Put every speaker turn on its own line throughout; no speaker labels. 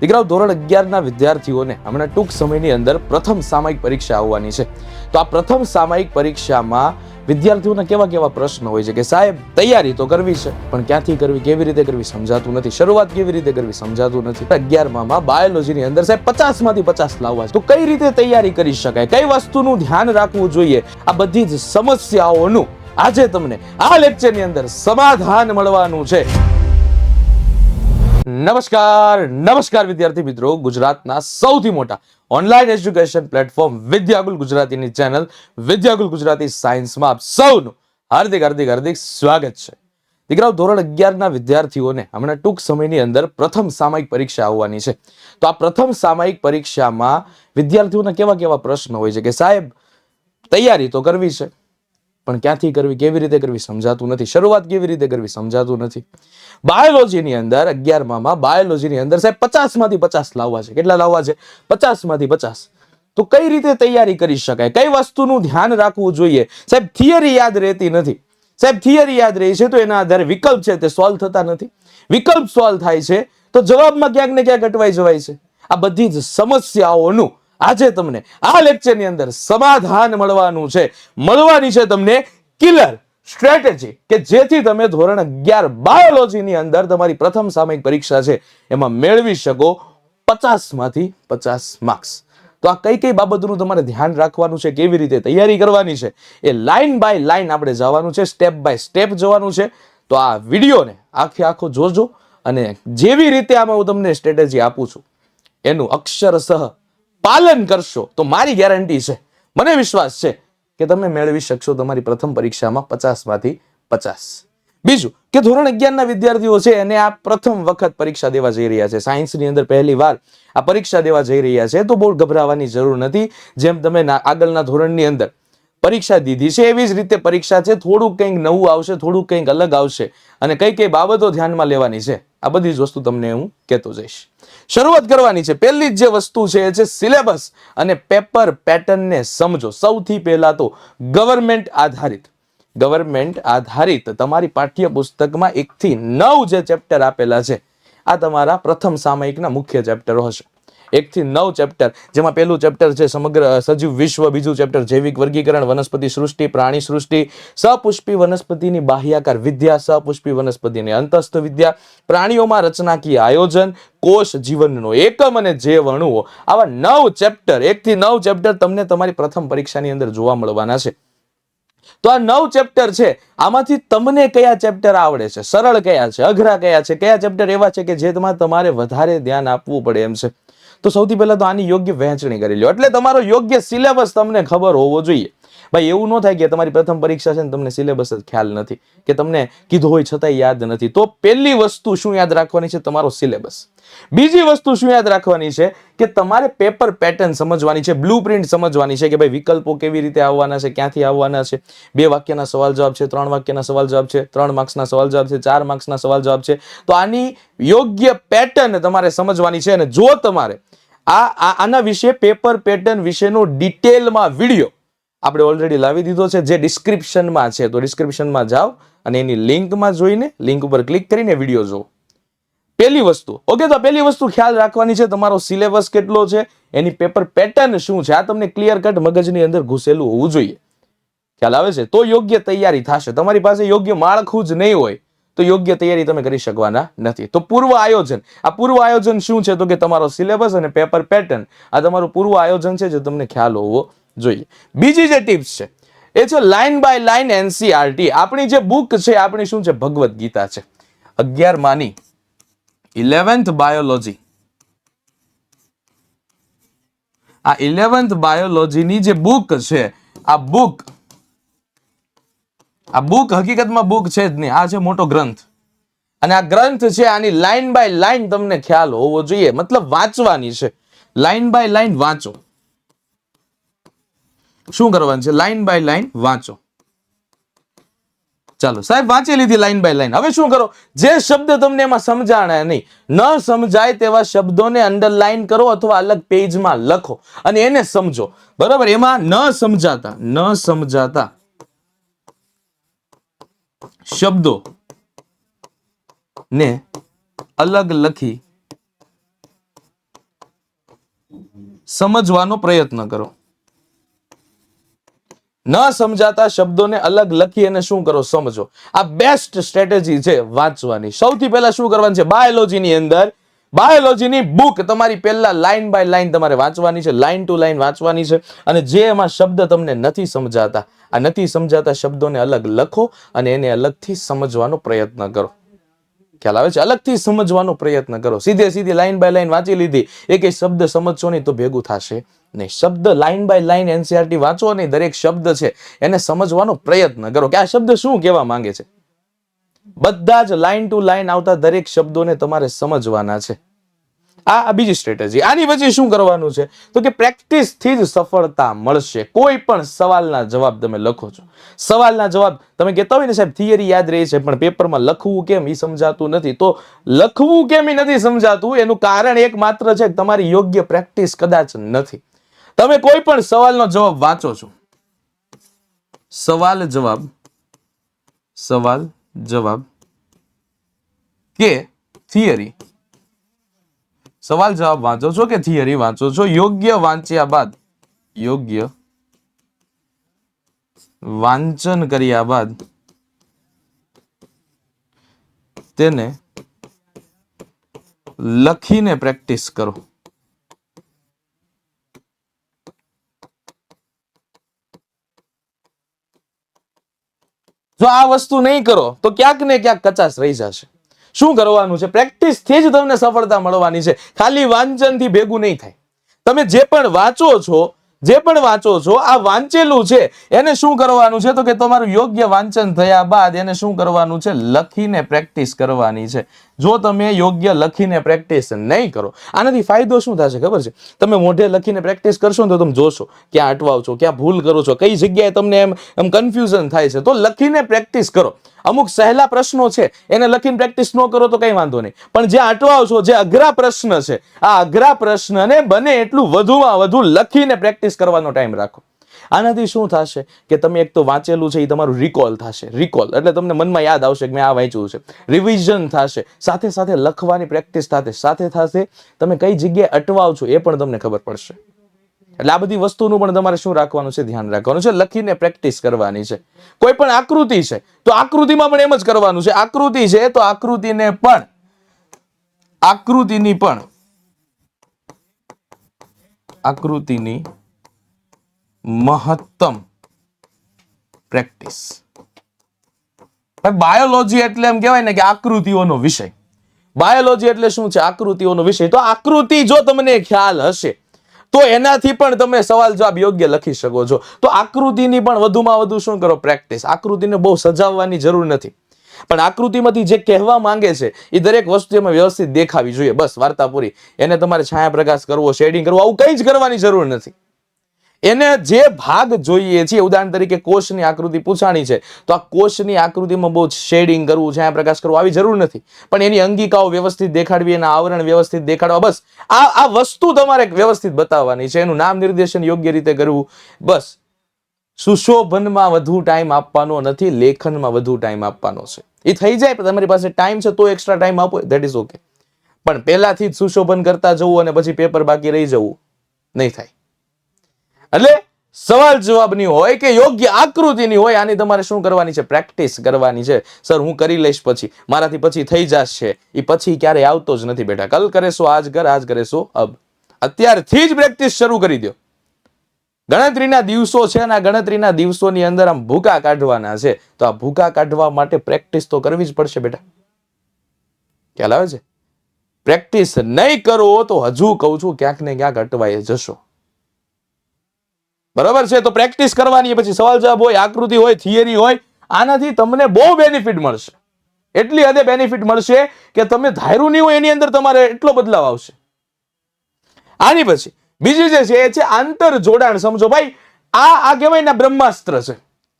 દીકરાઓ, ધોરણ 11ના વિદ્યાર્થીઓને હમણાં ટૂંક સમયની અંદર પ્રથમ સામયિક પરીક્ષા આવવાની છે. તો આ પ્રથમ સામયિક પરીક્ષામાં વિદ્યાર્થીઓના કેવા કેવા પ્રશ્ન હોય છે કે સાહેબ તૈયારી તો કરવી છે, પણ ક્યાંથી કરવી, કેવી રીતે કરવી સમજાતું નથી, શરૂઆત કેવી રીતે કરવી સમજાતું નથી. 11માં બાયોલોજીની અંદર સાહેબ 50 માંથી 50 લાવવા છે, તો કઈ રીતે તૈયારી કરી શકાય, કઈ વસ્તુનું ધ્યાન રાખવું જોઈએ, આ બધી જ સમસ્યાઓનું આજે તમને આ લેક્ચરની અંદર સમાધાન મળવાનું છે. નમસ્કાર વિદ્યાર્થી મિત્રો, ગુજરાતના સૌથી મોટા ઓનલાઈન એજ્યુકેશન પ્લેટફોર્મ વિદ્યાગુલ ગુજરાતીની ચેનલ વિદ્યાગુલ ગુજરાતી સાયન્સમાં આપ સૌનું હાર્દિક સ્વાગત છે. દીકરાઓ, ધોરણ 11ના વિદ્યાર્થીઓને હમણાં ટૂંક સમયની અંદર પ્રથમ સામયિક પરીક્ષા આવવાની છે. તો આ પ્રથમ સામયિક પરીક્ષામાં વિદ્યાર્થીઓના કેવા કેવા પ્રશ્ન હોય છે કે સાહેબ તૈયારી તો કરવી છે, પણ ક્યાંથી કરવી, કેવી રીતે કરવી સમજાતું નથી, શરૂઆત કેવી રીતે કરવી સમજાતું નથી. બાયોલોજીની અંદર 11માં બાયોલોજીની અંદર સાહેબ 50 માંથી 50 લાવવા છે. કેટલા લાવવા છે? 50 માંથી 50. તો કઈ રીતે તૈયારી કરી શકાય, કઈ વસ્તુનું ધ્યાન રાખવું જોઈએ? સાહેબ થિયરી યાદ રહેતી નથી. સાહેબ થિયરી યાદ રહી છે તો એના આધારે વિકલ્પ છે તે સોલ્વ થતા નથી. વિકલ્પ સોલ્વ થાય છે તો જવાબમાં ક્યાંક ને ક્યાંક અટવાઈ જવાય છે. આ બધી જ સમસ્યાઓનું આજે તમને આ લેક્ચરની અંદર સમાધાન મળવાની છે તમને કિલર સ્ટ્રેટેજી, કે જેથી તમે ધોરણ 11 બાયોલોજીની અંદર તમારી પ્રથમ સામયિક પરીક્ષા છે એમાં મેળવી શકો 50 માંથી 50 માર્ક્સ. તો આ કઈ કઈ બાબતોનું તમારે ધ્યાન રાખવાનું છે, કેવી રીતે તૈયારી કરવાની છે, એ લાઈન બાય લાઈન આપણે જવાનું છે, સ્ટેપ બાય સ્ટેપ જવાનું છે. તો આ વિડીયોને આખો જોજો, અને જેવી રીતે આમાં હું તમને સ્ટ્રેટેજી આપું છું એનું અક્ષરશઃ પાલન કરશો તો મારી ગેરંટી છે, મને વિશ્વાસ છે કે તમે મેળવી શકશો તમારી પ્રથમ પરીક્ષામાં 50 માંથી 50. બીજું કે ધોરણ 11ના વિદ્યાર્થીઓ છે અને આ પ્રથમ વખત પરીક્ષા દેવા જઈ રહ્યા છે, સાયન્સની અંદર પહેલી વાર આ પરીક્ષા દેવા જઈ રહ્યા છે, તો બહુ ગભરાવાની જરૂર નથી. જેમ તમે આગળના ધોરણની અંદર પરીક્ષા દીધી છે એવી જ રીતે પરીક્ષા છે, થોડુંક કંઈક નવું આવશે, થોડુંક કંઈક અલગ આવશે, અને કઈ કઈ બાબતો ધ્યાનમાં લેવાની છે આ બધી જ વસ્તુ તમને હું કહેતો જઈશ. શરૂઆત કરવાની છે. પહેલી જ જે વસ્તુ છે એ છે સિલેબસ અને પેપર પેટર્નને સમજો. સૌથી પહેલા તો ગવર્મેન્ટ આધારિત તમારી પાઠ્યપુસ્તકમાં 1 થી 9 જે ચેપ્ટર આપેલા છે આ તમારા પ્રથમ સામયિકના મુખ્ય ચેપ્ટરો હશે. 1 થી 9 ચેપ્ટર, જેમાં પહેલું ચેપ્ટર છે સમગ્ર સજીવ વિશ્વ, બીજું ચેપ્ટર જૈવિક વર્ગીકરણ, વનસ્પતિ સૃષ્ટિ, પ્રાણી સૃષ્ટિ, સપુષ્પી વનસ્પતિની બાહ્યાકાર વિદ્યા, સપુષ્પી વનસ્પતિની અંતસ્થ વિદ્યા, પ્રાણીઓમાં રચનાકીય આયોજન, કોષ જીવનનો એકમ અને જૈવ અણુઓ. આવા 9 ચેપ્ટર, 1 થી 9 ચેપ્ટર તમને તમારી પ્રથમ પરીક્ષાની અંદર જોવા મળવાના છે. તો આ 9 ચેપ્ટર છે, આમાંથી તમને કયા ચેપ્ટર આવડે છે, સરળ કયા છે, અઘરા કયા છે, કયા ચેપ્ટર એવા છે કે જેમાં તમારે વધારે ધ્યાન આપવું પડે એમ છે. તો સૌથી પહેલા તો આની યોગ્ય વહેંચણી કરી લો, એટલે તમારો યોગ્ય સિલેબસ તમને ખબર હોવો જોઈએ. ભાઈ એવું ન થાય કે તમારી પ્રથમ પરીક્ષા છે ને તમને સિલેબસ જ ખ્યાલ નથી, કે તમને કીધું હોય છતાંય યાદ નથી. તો પહેલી વસ્તુ શું યાદ રાખવાની છે? તમારો સિલેબસ. બીજી વસ્તુ શું યાદ રાખવાની છે કે તમારે પેપર પેટર્ન સમજવાની છે, બ્લુપ્રિન્ટ સમજવાની છે, કે ભાઈ વિકલ્પો કેવી રીતે આવવાના છે, ક્યાંથી આવવાના છે, 2 વાક્યના સવાલ જવાબ છે, 3 વાક્યના સવાલ જવાબ છે, 3 માર્ક્સના સવાલ જવાબ છે, 4 માર્ક્સના સવાલ જવાબ છે. તો આની યોગ્ય પેટર્ન તમારે સમજવાની છે. અને જો તમારે આના વિશે પેપર પેટર્ન વિશેનો ડિટેલમાં વિડીયો આપણે ઓલરેડી લાવી દીધો છે, જે ડિસ્ક્રિપ્શનમાં છે, તો ડિસ્ક્રિપ્શનમાં જાઓ અને એની લિંકમાં જોઈને લિંક ઉપર ક્લિક કરીને વિડીયો જુઓ. પહેલી વસ્તુ, ઓકે, તો પહેલી વસ્તુ ખ્યાલ રાખવાની છે તમારો સિલેબસ કેટલો છે, એની પેપર પેટર્ન શું છે, આ તમને ક્લિયર કટ મગજની અંદર ઘૂસેલું હોવું જોઈએ. ખ્યાલ આવે છે? તો યોગ્ય તૈયારી થશે. તમારી પાસે યોગ્ય માળખું જ નહીં હોય તો યોગ્ય તૈયારી તમે કરી શકવાના નથી. તો પૂર્વ આયોજન, આ પૂર્વ આયોજન શું છે? તો કે તમારો સિલેબસ અને પેપર પેટર્ન, આ તમારું પૂર્વ આયોજન છે જે તમને ખ્યાલ હોવો જોઈએ. બીજી જે ટિપ્સ છે એ છે લાઈન બાય લાઈન એનસીઆરટી. આપણી જે બુક છે, આપણી શું છે? ભગવદ્ ગીતા છે. 11માની 11th બાયોલોજી, આ 11th બાયોલોજીની જે બુક છે, આ બુક હકીકતમાં બુક છે જ નહીં, આ છે મોટો ગ્રંથ. અને આ ગ્રંથ છે, આની લાઈન બાય લાઈન તમને ખ્યાલ હોવો જોઈએ, મતલબ વાંચવાની છે. લાઈન બાય લાઈન વાંચો. શું કરવાનું છે? લાઈન બાય લાઈન વાંચો. ચાલો સાહેબ, વાંચી લીધી લાઈન બાય લાઈન. હવે શું કરો? જે શબ્દ તમને એમાં સમજાણા નહીં, ન સમજાય તેવા શબ્દોને અંડરલાઈન કરો અથવા અલગ પેજમાં લખો અને એને સમજો. બરાબર? એમાં ન સમજાતા શબ્દો ને અલગ લખી સમજવાનો પ્રયત્ન કરો. ન સમજાતા શબ્દોને અલગ લખી અને શું કરો? સમજો. આ બેસ્ટ સ્ટ્રેટેજી છે વાંચવાની. સૌથી પહેલા શું કરવાનું છે? બાયોલોજીની અંદર બાયોલોજીની બુક તમારી પહેલા લાઈન બાય લાઈન તમારે વાંચવાની છે, લાઈન ટુ લાઈન વાંચવાની છે. અને જે એમાં શબ્દ તમને નથી સમજાતા, આ નથી સમજાતા શબ્દોને અલગ લખો અને એને અલગથી સમજવાનો પ્રયત્ન કરો. ખ્યાલ આવે છે? અલગથી સમજવાનો પ્રયત્ન કરો. સીધી લાઈન બાય લાઈન વાંચી લીધી, એક શબ્દ સમજશો નહીં તો ભેગું થશે નહીં. શબ્દ લાઈન બાય લાઈન એનસીઆરટી વાંચો નહીં, દરેક શબ્દ છે એને સમજવાનો પ્રયત્ન કરો કે આ શબ્દ શું કહેવા માંગે છે. બધા જ લાઈન ટુ લાઈન આવતા દરેક શબ્દોને તમારે સમજવાના છે. આ બીજી સ્ટ્રેટેજી. આની પછી શું કરવાનું છે તો કે પ્રેક્ટિસ થી જ સફળતા મળશે. કોઈ પણ સવાલના જવાબ તમે લખો છો, સવાલના જવાબ તમે કહેતા હોય ને સાહેબ થિયરી યાદ રહે છે પણ પેપરમાં લખવું કેમ એ સમજાતું નથી. તો લખવું કેમ એ નથી સમજાતું એનું કારણ એક માત્ર છે કે તમારી યોગ્ય પ્રેક્ટિસ કદાચ નથી. તમે કોઈ પણ સવાલનો જવાબ વાંચો છો, સવાલ જવાબ કે થિયરી, સવાલ જવાબ વાંચો છો કે થિયરી વાંચો છો, યોગ્ય વાંચ્યા બાદ, યોગ્ય વાંચન કર્યા બાદ તેને લખીને પ્રેક્ટિસ કરો. જો આ વસ્તુ નહીં કરો તો ક્યાંક ને ક્યાંક કચાશ રહી જશે. શું કરવાનું છે? પ્રેક્ટિસ થી જ તમને સફળતા મળવાની છે. ખાલી વાંચનથી ભેગું નહીં થાય. તમે જે પણ વાંચો છો આ વાંચેલું છે એને શું કરવાનું છે તો કે તમારું યોગ્ય વાંચન થયા બાદ એને શું કરવાનું છે? લખીને પ્રેક્ટિસ કરવાની છે. જો તમે યોગ્ય લખીને પ્રેક્ટિસ નહીં કરો, આનાથી ફાયદો શું થશે ખબર છે? તમે મોઢે લખીને પ્રેક્ટિસ કરશો ને તો તમે જોશો ક્યાં અટવાવ છો, ક્યાં ભૂલ કરો છો, કઈ જગ્યાએ તમને એમ કન્ફ્યુઝન થાય છે. તો લખીને પ્રેક્ટિસ કરો. અમુક સહેલા પ્રશ્નો છે એને લખીને પ્રેક્ટિસ ન કરો તો કઈ વાંધો નહીં, પણ જે અટવાવ છો, જે અઘરા પ્રશ્ન છે, આ અઘરા પ્રશ્નને બને એટલું વધુમાં વધુ લખીને પ્રેક્ટિસ કરવાનો ટાઈમ રાખો. આનાથી શું થશે કે તમે એક તો વાંચેલું છે એ તમારું રિકોલ થશે. રિકોલ એટલે તમને મનમાં યાદ આવશે કે મેં આ વાંચ્યું છે. રિવિઝન થશે, સાથે સાથે લખવાની પ્રેક્ટિસ થશે. તમે કઈ જગ્યાએ અટવાવ છો એ પણ તમને ખબર પડશે. એટલે આ બધી વસ્તુનું પણ તમારે શું રાખવાનું છે? ધ્યાન રાખવાનું છે. લખીને પ્રેક્ટિસ કરવાની છે. કોઈ પણ આકૃતિ છે તો આકૃતિમાં પણ એમ જ કરવાનું છે. આકૃતિ છે તો આકૃતિની મહત્તમ પ્રેક્ટિસ. બાયોલોજી એટલે એમ કહેવાય ને કે આકૃતિઓનો વિષય. બાયોલોજી એટલે શું છે? આકૃતિઓનો વિષય. તો આકૃતિ જો તમને ખ્યાલ હશે તો એનાથી પણ તમે સવાલ જવાબ યોગ્ય લખી શકો છો. તો આકૃતિની પણ વધુમાં વધુ શું કરો? પ્રેક્ટિસ. આકૃતિને બહુ સજાવવાની જરૂર નથી, પણ આકૃતિમાંથી જે કહેવા માંગે છે એ દરેક વસ્તુ એમાં વ્યવસ્થિત દેખાવી જોઈએ. બસ વાર્તા પૂરી. એને તમારે છાયા પ્રકાશ કરવો, શેડિંગ કરવું, આવું કંઈ જ કરવાની જરૂર નથી. એને જે ભાગ જોઈએ છે, ઉદાહરણ તરીકે કોષની આકૃતિ પૂછાણી છે તો આ કોષની આકૃતિમાં બહુ શેડિંગ કરવું, છાયા પ્રકાશ કરવો આવી જરૂર નથી, પણ એની અંગિકાઓ વ્યવસ્થિત દેખાડવી, એના આવરણ વ્યવસ્થિત દેખાડવા. બસ આ વસ્તુ તમારે વ્યવસ્થિત બતાવવાની છે. એનું નામ નિર્દેશન યોગ્ય રીતે કરવું. બસ સુશોભનમાં વધુ ટાઈમ આપવાનો નથી, લેખનમાં વધુ ટાઈમ આપવાનો છે. એ થઈ જાય તમારી પાસે ટાઈમ છે તો એક્સ્ટ્રા ટાઈમ આપો, ધેટ ઇઝ ઓકે. પણ પહેલાથી જ સુશોભન કરતા જવું અને પછી પેપર બાકી રહી જવું નહીં થાય. એટલે સવાલ જવાબની હોય કે યોગ્ય આકૃતિની હોય, આની તમારે શું કરવાની છે? પ્રેક્ટિસ કરવાની છે. સર હું કરી લઈશ, પછી મારાથી પછી થઈ જશે, એ પછી ક્યારેય આવતો જ નથી બેટા. કલ કરે સો આજ કર, આજ કરે સો અબ. અત્યારથી જ પ્રેક્ટિસ શરૂ કરી દો. ગણતરીના દિવસો છે અને આ ગણતરીના દિવસોની અંદર આમ ભૂકા કાઢવાના છે. તો આ ભૂકા કાઢવા માટે પ્રેક્ટિસ તો કરવી જ પડશે બેટા. ખ્યાલ આવે છે? પ્રેક્ટિસ નહીં કરો તો હજુ કહું છું ક્યાંક ને ક્યાંક અટવાઈ જશો. બરાબર છે? તો પ્રેક્ટિસ કરવાની. પછી સવાલ જવાબ હોય, આકૃતિ હોય, થિયરી હોય, આનાથી તમને બહુ બેનિફિટ મળશે. એટલી હદે બેનિફિટ મળશે કે તમે ધાર્યું નહીં હોય એની અંદર તમારે એટલો બદલાવ આવશે. આની પછી બીજી જે છે એ છે આંતર જોડાણ. સમજો ભાઈ, આ કહેવાય ને બ્રહ્માસ્ત્ર છે.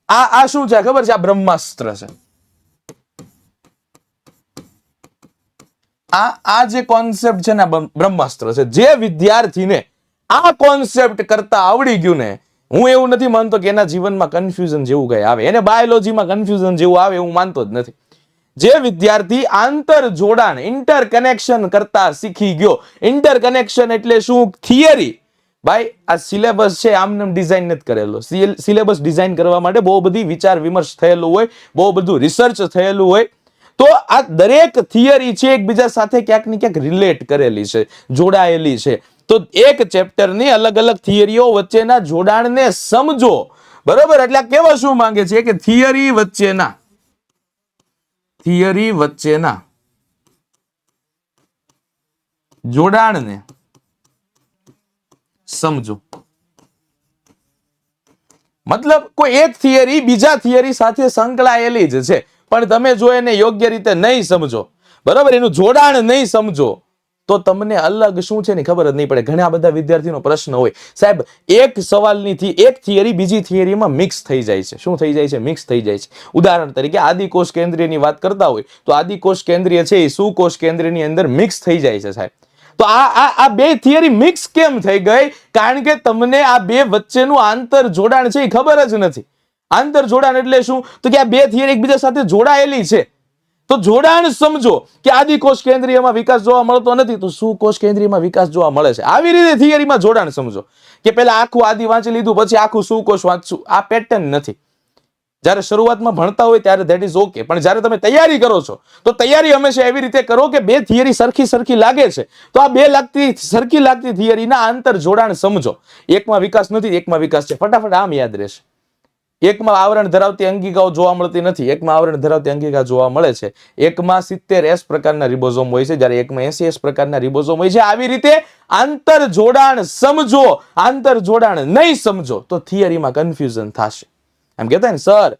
આ શું છે ખબર છે? આ બ્રહ્માસ્ત્ર છે. આ જે કોન્સેપ્ટ છે ને બ્રહ્માસ્ત્ર છે. જે વિદ્યાર્થીને આ કોન્સેપ્ટ કરતા આવડી ગયું ને, હું એવું નથી માનતો કે એના જીવનમાં કન્ફ્યુઝન જેવું કઈ આવે, એને બાયોલોજીમાં કન્ફ્યુઝન જેવું આવે એવું માનતો જ નથી. જે વિદ્યાર્થી આંતર જોડાણ ઇન્ટરકનેક્શન કરતા શીખી ગયો. ઇન્ટરકનેક્શન એટલે શું? થિયરી. ભાઈ આ સિલેબસ છે આમને ડિઝાઇન નથી કરેલો. સિલેબસ ડિઝાઇન કરવા માટે બહુ બધી વિચાર વિમર્શ થયેલું હોય, બહુ બધું રિસર્ચ થયેલું હોય. તો આ દરેક થિયરી છે એકબીજા સાથે ક્યાંક ને ક્યાંક રિલેટ કરેલી છે, જોડાયેલી છે. તો એક ચેપ્ટરની અલગ અલગ થિયરીઓ વચ્ચેના જોડાણને સમજો. બરોબર? એટલે કેવા શું માંગે છે કે થિયરી વચ્ચેના જોડાણને સમજો. મતલબ કોઈ એક થિયરી બીજા થિયરી સાથે સંકળાયેલી જ છે, પણ તમે જો એને યોગ્ય રીતે નહીં સમજો, બરાબર, એનું જોડાણ નહીં સમજો, તો તમને અલગ શું છે ને ખબર જ નહીં પડે. ઘણા બધા વિદ્યાર્થીનો પ્રશ્ન હોય, સાહેબ એક સવાલની એક થિયરી બીજી થિયરીમાં મિક્સ થઈ જાય છે. શું થઈ જાય છે? મિક્સ થઈ જાય છે. ઉદાહરણ તરીકે આદિકોષ કેન્દ્રીયની વાત કરતા હોય તો આદિકોષ કેન્દ્રીય છે એ સુકોષ કેન્દ્રીયની અંદર મિક્સ થઈ જાય છે સાહેબ. તો આ બે થિયરી મિક્સ કેમ થઈ ગઈ? કારણ કે તમને આ બે વચ્ચેનું આંતર જોડાણ છે એ ખબર જ નથી. આંતર જોડાણ એટલે શું? તો કે આ બે થિયરી એકબીજા સાથે જોડાયેલી છે. તો જોડાણ સમજો કે આદિકોષ કેન્દ્રીયમાં વિકાસ જોવા મળતો નથી તો સુકોષ કેન્દ્રીયમાં વિકાસ જોવા મળે છે. આવી રીતે થિયરીમાં જોડાણ સમજો કે પેલા આખું આદિ વાંચી લીધું પછી આખું સુકોષ વાંચશું, આ પેટર્ન નથી. જ્યારે શરૂઆતમાં ભણતા હોય ત્યારે ધેટ ઇઝ ઓકે, પણ જ્યારે તમે તૈયારી કરો છો તો તૈયારી હંમેશા એવી રીતે કરો કે બે થિયરી સરખી લાગે છે તો આ બે સરખી લાગતી થિયરીના આંતર જોડાણ સમજો. એકમાં વિકાસ નથી, એકમાં વિકાસ છે, ફટાફટ આમ યાદ રહેશે. એકમાં આવરણ ધરાવતી અંગિકાઓ જોવા મળતી નથી, એકમાં આવરણ ધરાવતી અંગિકા જોવા મળે છે. એકમાં 70S પ્રકારના રિબોઝોમ હોય છે, જ્યારે એકમાં 80S પ્રકારના રિબોઝોમ હોય છે. આવી રીતે આંતર જોડાણ સમજો. આંતર જોડાણ નહીં સમજો તો થિયરીમાં કન્ફ્યુઝન થશે. એમ કહેતા ને સર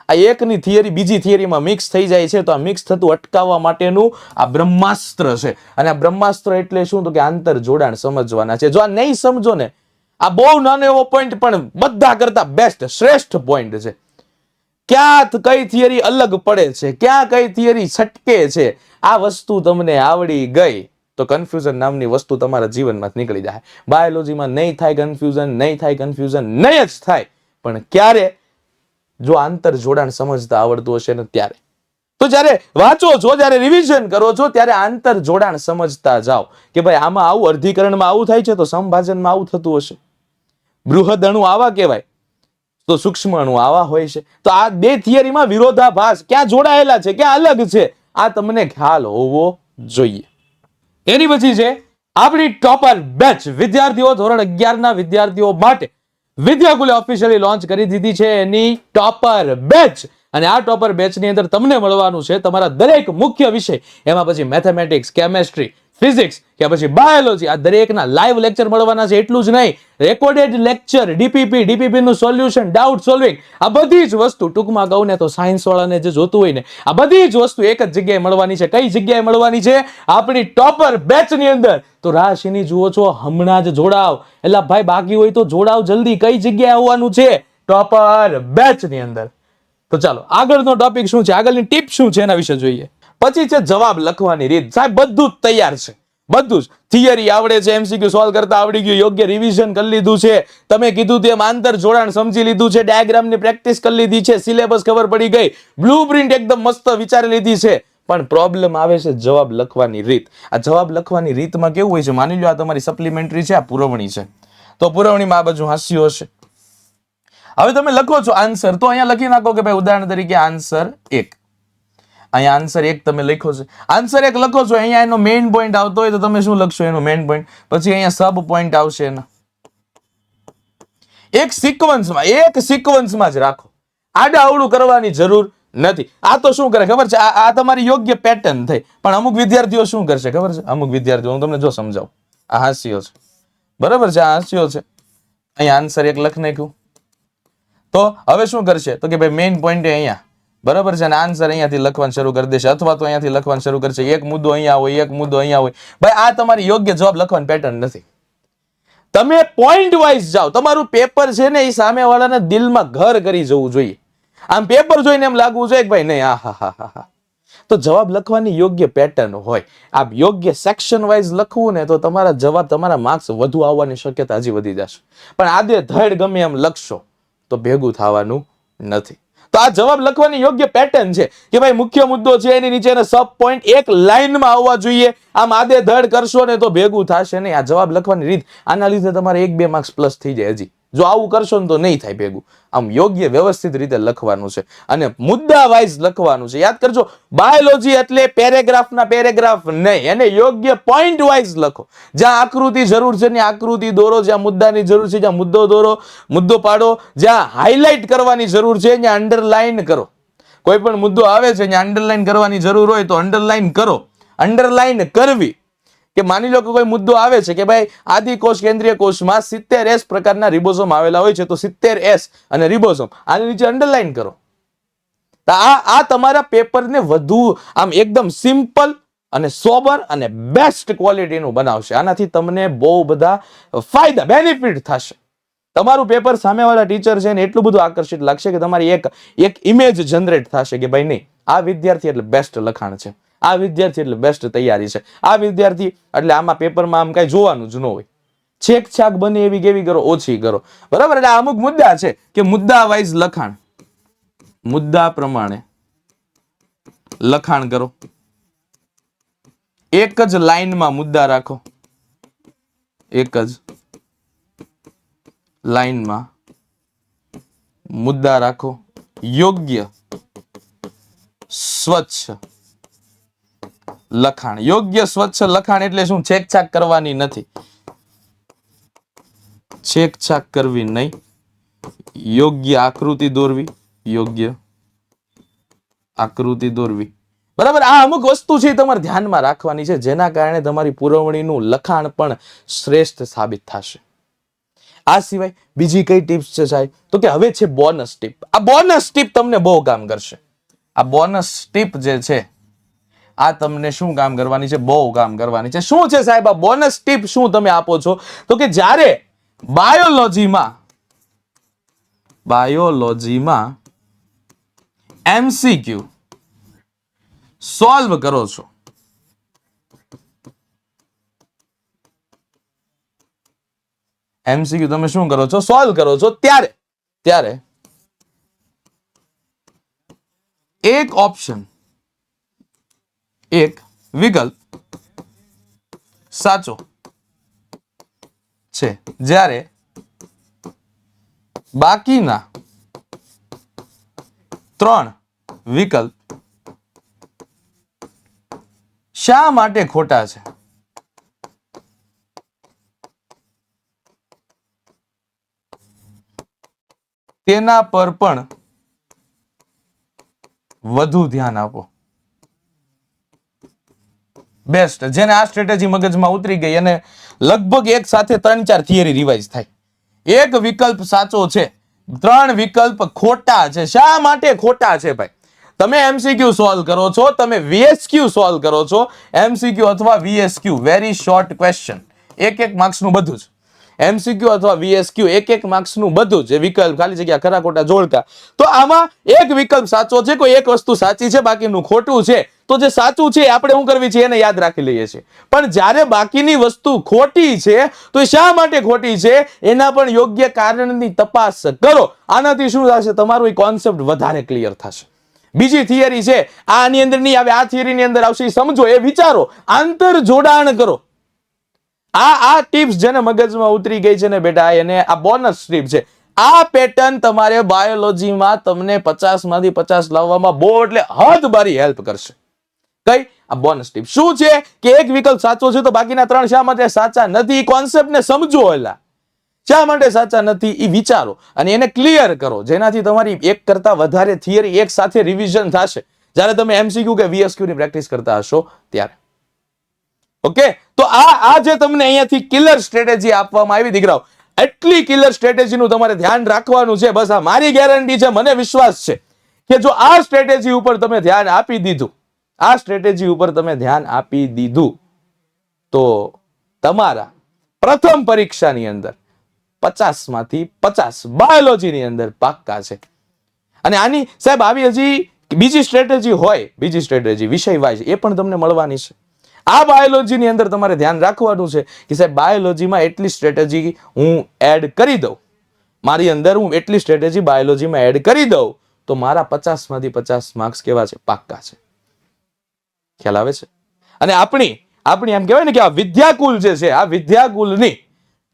આ એકની થિયરી બીજી થિયરીમાં મિક્સ થઈ જાય છે, તો આ મિક્સ થતું અટકાવવા માટેનું આ બ્રહ્માસ્ત્ર છે. અને આ બ્રહ્માસ્ત્ર એટલે શું? તો કે આંતર જોડાણ સમજવાના છે. જો આ નહીં સમજો ને, આ બહુ નાનો એવો પોઈન્ટ પણ બધા કરતા બેસ્ટ શ્રેષ્ઠ પોઈન્ટ છે. ક્યાં કઈ થિયરી અલગ પડે છે, ક્યાં કઈ થિયરી છટકે છે, આ વસ્તુ તમને આવડી ગઈ તો કન્ફ્યુઝન નામની વસ્તુ તમારા જીવનમાં નીકળી જાય. બાયોલોજીમાં નહીં થાય કન્ફ્યુઝન, નહીં જ થાય. પણ ક્યારે? જો આંતર જોડાણ સમજતા આવડતું હશે ને ત્યારે. તો જ્યારે વાંચો છો, જ્યારે રિવિઝન કરો છો ત્યારે આંતર જોડાણ સમજતા જાઓ કે ભાઈ આમાં આવું અર્ધીકરણમાં આવું થાય છે તો સમભાજનમાં આવું થતું હશે. બૃહદ અણુ આવા કહેવાય તો સૂક્ષ્મ અણુ આવા હોય છે. તો આ બે થિયરીમાં વિરોધાભાસ ક્યાં જોડાયેલા છે, ક્યાં અલગ છે, આ તમને ખ્યાલ હોવો જોઈએ. એની પછી છે આપણી ટોપર બેચ. વિદ્યાર્થીઓ ધોરણ 11 ના વિદ્યાર્થીઓ માટે વિદ્યાકુલે ઓફિશિયલી લોન્ચ કરી દીધી છે એની ટોપર બેચ. અને આ ટોપર બેચની અંદર તમને મળવાનું છે તમારા દરેક મુખ્ય વિષય, એમાં પછી મેથેમેટિક્સ, કેમેસ્ટ્રી, ફિઝિક્સ કે પછી બાયોલોજી, આ દરેકના લાઈવ લેક્ચર મળવાના છે. એટલું જ નહીં, રેકોર્ડેડ લેક્ચર, ડીપીપી નું સોલ્યુશન, ડાઉટ સોલ્વિંગ, આ બધી જ વસ્તુ ટૂંકમાં કહું ને તો સાયન્સ વાળાને જે જોતું હોય ને આ બધી જ વસ્તુ એક જ જગ્યાએ મળવાની છે. કઈ જગ્યાએ મળવાની છે? આપણી ટોપર બેચની અંદર. તો રાશિની જુઓ છો, હમણાં જ જોડાવ. એટલે ભાઈ બાકી હોય તો જોડાવ જલ્દી. કઈ જગ્યાએ આવવાનું છે? ટોપર બેચની અંદર. તો ચાલો આગળનો ટોપિક શું છે, આગળની ટીપ શું છે એના વિશે જોઈએ. પછી છે જવાબ લખવાની રીત. સાહેબ બધું જ તૈયાર છે, બધું જ. થિયરી આવડે છે, MCQ સોલ્વ કરતા આવડી ગયું, યોગ્ય રિવિઝન કરી લીધું છે, તમે કીધું તેમ આંતર જોડાણ સમજી લીધું છે, ડાયાગ્રામની પ્રેક્ટિસ કરી લીધી છે, સિલેબસ ખબર પડી ગઈ, બ્લુપ્રિન્ટ એકદમ મસ્ત વિચારી લીધી છે. પણ પ્રોબ્લેમ આવે છે જવાબ લખવાની રીત. આ જવાબ લખવાની રીતમાં કેવું હોય છે? માની લો આ તમારી સપ્લિમેન્ટરી છે, આ પુરવણી છે, તો પુરવણીમાં આ બાજુ હાસ્યો હશે. હવે તમે લખો છો આન્સર, તો અહીંયા લખી નાખો કે ભાઈ ઉદાહરણ તરીકે આન્સર 1. અહીંયા આન્સર 1 તમે લખ્યો છે. આન્સર 1 લખો છો, અહીંયા એનો મેઇન પોઈન્ટ આવતો હોય તો તમે શું લખશો? એનો મેઇન પોઈન્ટ. પછી અહીંયા સબ પોઈન્ટ આવશે એના. એક સિક્વન્સમાં જ રાખો, આડા અવળું કરવાની જરૂર નથી. આ તો શું કરે ખબર છે? આ તમારી યોગ્ય પેટર્ન થઈ. પણ અમુક વિદ્યાર્થીઓ શું કરશે ખબર છે? અમુક વિદ્યાર્થીઓ હું તમને જો સમજાવું. આ હાસ્યો છે, બરાબર છે, આ હાસ્યો છે. અહીંયા આન્સર 1 લખ નાખ્યું. તો હવે શું કરશે? તો કે ભાઈ મેઇન પોઈન્ટ અહીંયા, બરાબર છે, અને આન્સર અહીંયાથી લખવાનું શરૂ કરી દેશે, અથવા તો અહીંયાથી લખવાનું શરૂ કરશે. એક મુદ્દો અહીંયા હોય, એક મુદ્દો અહીંયા હોય. ભાઈ આ તમારી યોગ્ય જવાબ લખવાની પેટર્ન નથી. તમે પોઈન્ટ વાઇઝ જાઓ. તમારું પેપર છે ને એ સામેવાળાના દિલમાં ઘર કરી જવું જોઈએ. આમ પેપર જોઈને એમ લાગવું જોઈએ કે ભાઈ નહીં, હા. તો જવાબ લખવાની યોગ્ય પેટર્ન હોય. આ યોગ્ય સેક્શન વાઇઝ લખવું ને તો તમારા જવાબ, તમારા માર્ક્સ વધુ આવવાની શક્યતા હજી વધી જશે. પણ આદે ધડ ગમે એમ લખશો તો ભેગું થવાનું નથી. તો આ જવાબ લખવાની યોગ્ય પેટર્ન છે કે ભાઈ મુખ્ય મુદ્દો છે એની નીચેના સબ પોઈન્ટ એક લાઈનમાં આવવા જોઈએ. આમ આદે ધડ કરશો ને તો ભેગું થશે નહીં. આ જવાબ લખવાની રીત, આના લીધે તમારે 1-2 માર્ક્સ પ્લસ થઈ જાય. હજી જો આવું કરશો ને તો નહીં થાય ભેગું. આમ યોગ્ય વ્યવસ્થિત રીતે લખવાનું છે અને મુદ્દા વાઇઝ લખવાનું છે. યાદ કરજો, બાયોલોજી એટલે પેરેગ્રાફના પેરેગ્રાફ નહીં, એને યોગ્ય પોઈન્ટ વાઇઝ લખો. જ્યાં આકૃતિ જરૂર છે ત્યાં આકૃતિ દોરો, જ્યાં મુદ્દાની જરૂર છે ત્યાં મુદ્દો દોરો, મુદ્દો પાડો, જ્યાં હાઇલાઇટ કરવાની જરૂર છે ત્યાં અંડરલાઇન કરો. કોઈ પણ મુદ્દો આવે છે ત્યાં અંડરલાઇન કરવાની જરૂર હોય તો અંડરલાઇન કરો. અંડરલાઇન કરવી કે માની લો કે કોઈ મુદ્દો આવે છે કે ભાઈ આદિકોષ કેન્દ્રીય કોષમાં 70S પ્રકારના રિબોસોમ આવેલા હોય છે, તો 70S અને રિબોસોમ આની નીચે અંડરલાઇન કરો. તો આ તમારા પેપરને વધુ આમ એકદમ સિમ્પલ અને સોબર અને બેસ્ટ ક્વોલિટીનું બનાવશે. આનાથી તમને બહુ બધા ફાયદા, બેનિફિટ થશે. તમારું પેપર સામેવાળા ટીચર છે ને એટલું બધું આકર્ષિત લાગશે કે તમારી એક ઇમેજ જનરેટ થશે કે ભાઈ નહીં, આ વિદ્યાર્થી એટલે બેસ્ટ લખાણ છે, આ વિદ્યાર્થી એટલે બેસ્ટ તૈયારી છે, આ વિદ્યાર્થી એટલે આમાં પેપરમાં આમ કઈ જોવાનું જ ન હોય. છેક છાક બને એવી કેવી કરો, ઓછી કરો. બરાબર? એટલે અમુક મુદ્દા છે કે મુદ્દા વાઇઝ લખાણ, મુદ્દા પ્રમાણે લખાણ કરો. એક જ લાઈનમાં મુદ્દા રાખો, એક જ લાઈનમાં મુદ્દા રાખો. યોગ્ય સ્વચ્છ લખાણ. યોગ્ય સ્વચ્છ લખાણ એટલે શું? છેકછાક કરવાની નથી, છેકછાક કરવી નહીં. યોગ્ય આકૃતિ દોરવી, યોગ્ય આકૃતિ દોરવી. બરાબર? આ અમુક વસ્તુ છે તમારે ધ્યાનમાં રાખવાની છે, જેના કારણે તમારી પુરવણીનું લખાણ પણ શ્રેષ્ઠ સાબિત થશે. આ સિવાય બીજી કઈ ટિપ્સ છે સાહેબ? તો કે હવે છે બોનસ ટીપ. આ બોનસ ટીપ તમને બહુ કામ કરશે. આ બોનસ ટીપ જે છે આ તમને શું કામ કરવાની છે? બહુ કામ કરવાની છે. શું છે સાહેબ આ બોનસ ટીપ? શું તમે આપો છો? તો કે જ્યારે બાયોલોજીમાં MCQ સોલ્વ કરો છો, MCQ તમે શું કરો છો? સોલ્વ કરો છો. ત્યારે એક ઓપ્શન, એક વિકલ્પ સાચો છે, જ્યારે બાકીના 3 વિકલ્પ શા માટે ખોટા છે? તેના પર પણ વધુ ધ્યાન આપો. બેસ્ટ. જેને આ સ્ટ્રેટેજી મગજમાં ઉતરી ગઈ અને લગભગ એક સાથે 3-4 થિયરી રિવાઇઝ થાય. એક વિકલ્પ સાચો છે, 3 વિકલ્પ ખોટા છે. શા માટે ખોટા છે ભાઈ? તમે MCQ સોલ્વ કરો છો, તમે VSQ સોલ્વ કરો છો. MCQ અથવા VSQ વેરી શોર્ટ ક્વેશ્ચન, 1-1 માર્ક્સનું બધું જ. MCQ અથવા VSQ 1-1 માર્ક્સનું બધું જ. વિકલ્પ ખાલી જગ્યા ખરા ખોટા જોડકા. તો આમાં એક વિકલ્પ સાચો છે, કોઈ એક વસ્તુ સાચી છે, બાકીનું ખોટું છે. તો જે સાચું છે આપણે શું કરવી છે? એને યાદ રાખી લઈએ છીએ. પણ જ્યારે બાકીની વસ્તુ ખોટી છે તો એ શા માટે ખોટી છે એના પણ યોગ્ય કારણની તપાસ કરો. આનાથી શું થશે? તમારું એ કોન્સેપ્ટ વધારે ક્લિયર થશે. બીજી થિયરી છે આની અંદર નહીં આવે, આ થિયરીની અંદર આવશે. સમજો, એ વિચારો, આંતર જોડાણ કરો. આ ટિપ્સ જેને મગજમાં ઉતરી ગઈ છે ને બેટા, એને આ બોનસ ટિપ છે. આ પેટર્ન તમારે બાયોલોજીમાં તમને 50 માંથી 50 લાવવામાં બહુ એટલે હદ બારી હેલ્પ કરશે. કઈ? આ બોનસ ટિપ. શું છે કે એક વિકલ્પ સાચો છે તો બાકીના 3 શા માટે સાચા નથી? કોન્સેપ્ટને સમજો. એલા શા માટે સાચા નથી એ વિચારો અને એને ક્લિયર કરો, જેનાથી તમારી એક કરતા વધારે થિયરી એક સાથે રિવિઝન થશે જ્યારે તમે MCQ કે VSQ ની પ્રેક્ટિસ કરતા હશો ત્યારે. ઓકે? તો આ જે તમને અહીંયાથી કિલર સ્ટ્રેટેજી આપવામાં આવી દીકરાઓ, એટલી કિલર સ્ટ્રેટેજીનું તમારે ધ્યાન રાખવાનું છે. બસ આ મારી ગેરંટી છે, મને વિશ્વાસ છે કે જો આ સ્ટ્રેટેજી ઉપર તમે ધ્યાન આપી દીધું, આ સ્ટ્રેટેજી ઉપર તમે ધ્યાન આપી દીધું તો તમારા પ્રથમ પરીક્ષાની અંદર 50 માંથી 50 બાયોલોજીની અંદર પાક્કા છે. અને આની સાહેબ આવી હજી બીજી સ્ટ્રેટેજી હોય, બીજી સ્ટ્રેટેજી વિષય વાઇઝ એ પણ તમને મળવાની છે. આ બાયોલોજીની અંદર તમારે ધ્યાન રાખવાનું છે કે સાહેબ બાયોલોજીમાં એટલી સ્ટ્રેટેજી હું એડ કરી દઉં, મારી અંદર હું એટલી સ્ટ્રેટેજી બાયોલોજીમાં એડ કરી દઉં તો મારા 50 માંથી 50 માર્ક્સ કેવા છે? પાક્કા છે. ખ્યાલ આવે છે? અને આપણી એમ કહેવાય ને કે આ વિદ્યાકુલ જે છે, આ વિદ્યાકુલની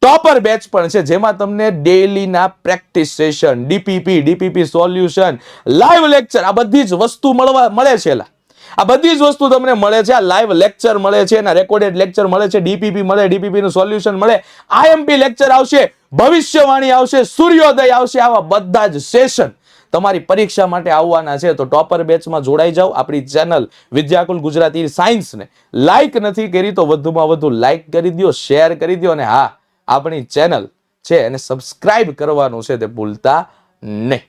ટોપર બેચ પણ છે, જેમાં તમને ડેઈલીના practice session, DPP solution, live lecture, આ બધી જ વસ્તુ મળે છે. આ બધી જ વસ્તુ તમને મળે છે. આ લાઈવ લેક્ચર મળે છે, એના રેકોર્ડેડ લેક્ચર મળે છે, ડીપીપી મળે, ડીપીપી નું સોલ્યુશન મળે, આઈએમપી લેક્ચર આવશે, ભવિષ્યવાણી આવશે, સૂર્યોદય આવશે. આવા બધા જ સેશન તમારી પરીક્ષા માટે આવવાના છે. તો ટોપર બેચમાં જોડાઈ જાઓ. આપણી ચેનલ વિદ્યાકુલ ગુજરાતી સાયન્સને લાઈક નથી કરી તો વધુમાં વધુ લાઈક કરી દો, શેર કરી દો, અને હા, આપણી ચેનલ છે એને સબસ્ક્રાઇબ કરવાનું છે તે ભૂલતા નહીં.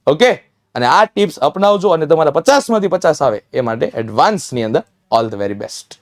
ઓકે, અને આ ટિપ્સ અપનાવજો અને તમારા 50 માંથી 50 આવે એ માટે એડવાન્સની અંદર ઓલ ધ વેરી બેસ્ટ.